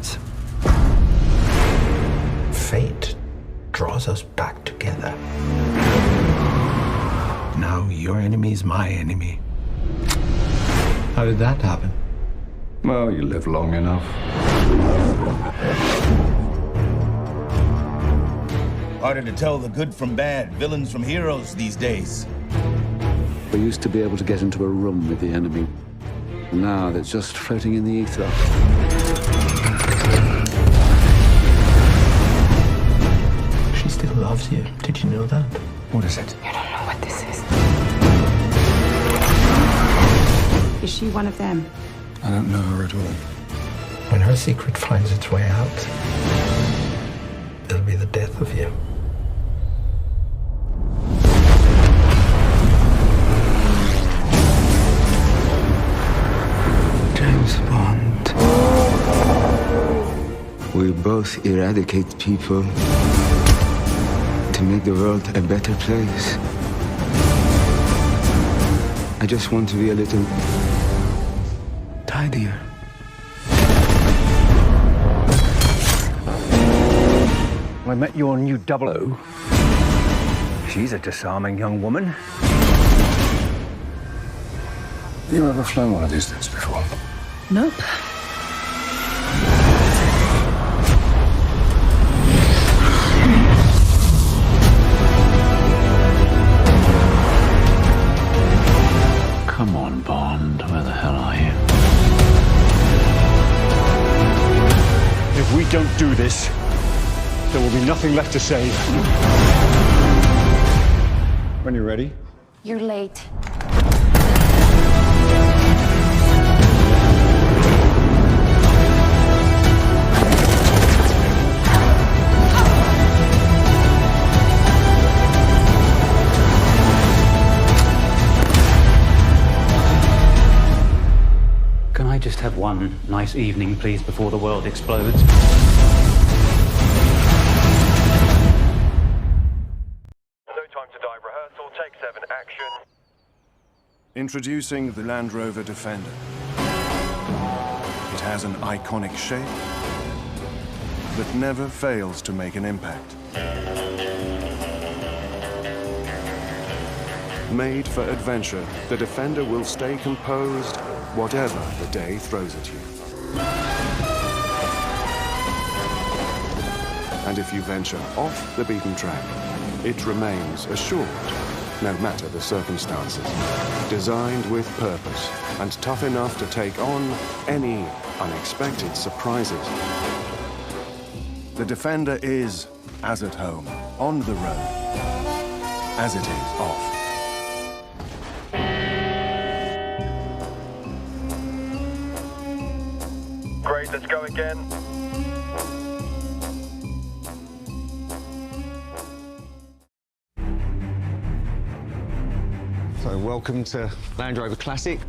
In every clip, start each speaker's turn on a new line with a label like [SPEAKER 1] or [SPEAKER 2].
[SPEAKER 1] needs. Fate draws us back together. Now your enemy is my enemy. How did that happen?
[SPEAKER 2] Well, you live long enough.
[SPEAKER 3] Harder to tell the good from bad, villains from heroes these days.
[SPEAKER 4] We used to be able to get into a room with the enemy. Now they're just floating in the ether.
[SPEAKER 1] She still loves you. Did you know that?
[SPEAKER 2] What is it?
[SPEAKER 5] I don't know what this is. Is she one of them?
[SPEAKER 2] I don't know her at all.
[SPEAKER 1] When her secret finds its way out, it'll be the death of you.
[SPEAKER 4] James Bond. We both eradicate people to make the world a better place. I just want to be a little tidier.
[SPEAKER 6] I met your new 00. She's a disarming young woman.
[SPEAKER 2] You ever flown one of these things before?
[SPEAKER 5] Nope.
[SPEAKER 4] Come on, Bond. Where the hell are you?
[SPEAKER 6] If we don't do this, there will be nothing left to save. When you're ready.
[SPEAKER 5] You're late.
[SPEAKER 7] Can I just have one nice evening, please, before the world explodes?
[SPEAKER 8] Introducing the Land Rover Defender. It has an iconic shape that never fails to make an impact. Made for adventure, the Defender will stay composed whatever the day throws at you. And if you venture off the beaten track, it remains assured, no matter the circumstances. Designed with purpose and tough enough to take on any unexpected surprises. The Defender is as at home, on the road, as it is off.
[SPEAKER 9] Great, let's go again.
[SPEAKER 6] So welcome to Land Rover Classic.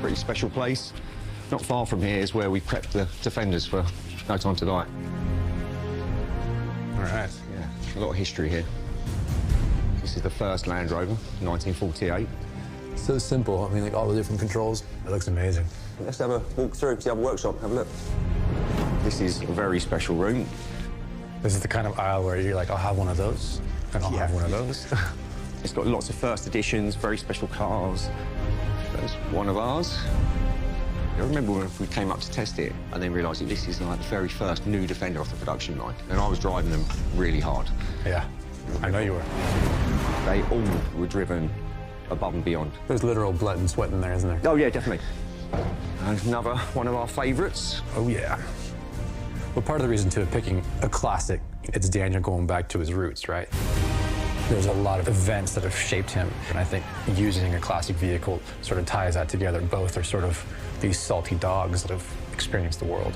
[SPEAKER 6] Pretty special place. Not far from here is where we prepped the Defenders for No Time to Die. All right. Yeah, a lot of history here. This is the first Land Rover, 1948.
[SPEAKER 10] So simple. I mean, like all the different controls. It looks amazing.
[SPEAKER 6] Let's have a walk through, see the workshop, have a look. This is a very special room.
[SPEAKER 10] This is the kind of aisle where you're like, I'll have one of those, and I'll have one of those.
[SPEAKER 6] It's got lots of first editions, very special cars. That's one of ours. I remember when we came up to test it and then realised that this is like the very first new Defender off the production line. And I was driving them really hard.
[SPEAKER 10] Yeah, I know you were.
[SPEAKER 6] They all were driven above and beyond.
[SPEAKER 10] There's literal blood and sweat in there, isn't there?
[SPEAKER 6] Oh, yeah, definitely. And another one of our favourites.
[SPEAKER 10] Oh, yeah. Well, part of the reason to picking a classic, it's Daniel going back to his roots, right? There's a lot of events that have shaped him, and I think using a classic vehicle sort of ties that together. Both are sort of these salty dogs that have experienced the world.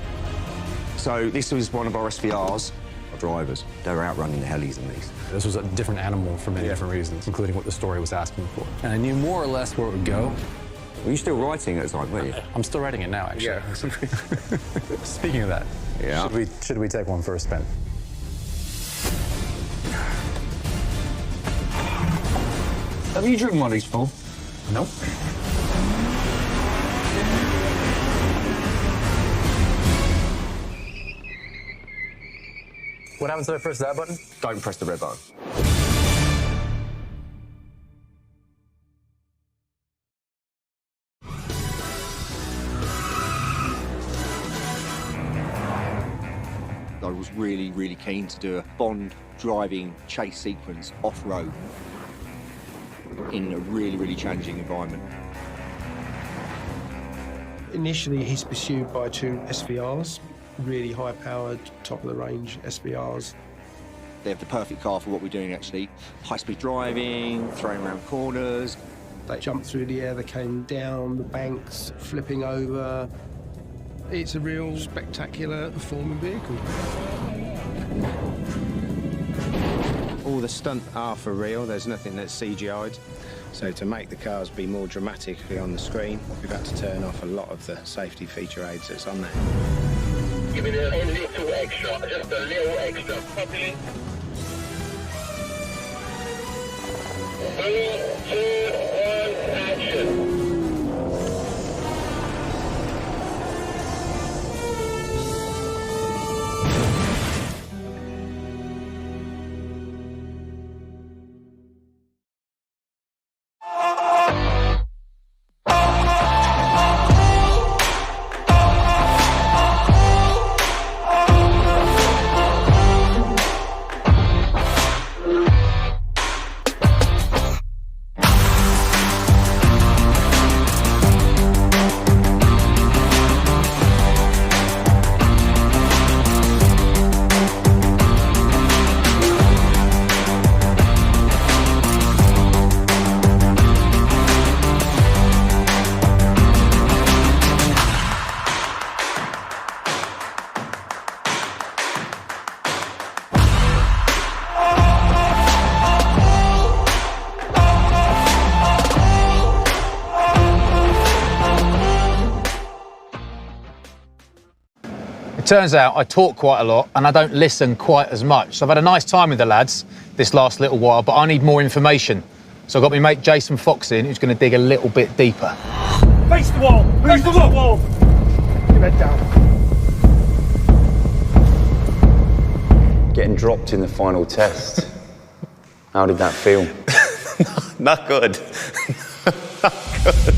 [SPEAKER 6] So this was one of our SVRs. Our drivers, they were outrunning the helis in these.
[SPEAKER 10] This was a different animal for many different reasons, including what the story was asking for. And I knew more or less where it would go.
[SPEAKER 6] Were you still writing at the time, weren't you?
[SPEAKER 10] I'm still writing it now, actually.
[SPEAKER 6] Yeah.
[SPEAKER 10] Speaking of that, should we take one for a spin?
[SPEAKER 6] Have you driven one of these, Paul?
[SPEAKER 10] Nope. What happens if I press that button?
[SPEAKER 6] Don't press the red button.
[SPEAKER 11] I was really, really keen to do a Bond driving chase sequence off-road in a really, really challenging environment.
[SPEAKER 12] Initially, he's pursued by two SVRs, really high-powered, top-of-the-range SVRs.
[SPEAKER 11] They have the perfect car for what we're doing, actually. High-speed driving, throwing around corners.
[SPEAKER 12] They jumped through the air, they came down the banks, flipping over. It's a real spectacular performing vehicle.
[SPEAKER 13] All the stunts are for real, there's nothing that's CGI'd. So to make the cars be more dramatically on the screen, we've had to turn off a lot of the safety feature aids that's on there.
[SPEAKER 9] Give me a little extra, just a little extra. Copy. 3, 2, 1, action.
[SPEAKER 14] It turns out I talk quite a lot and I don't listen quite as much. So I've had a nice time with the lads this last little while, but I need more information. So I've got my mate Jason Fox in, who's going to dig a little bit deeper.
[SPEAKER 9] Face the wall! Face the wall! Keep your head down.
[SPEAKER 15] Getting dropped in the final test. How did that feel?
[SPEAKER 16] Not good. Not good.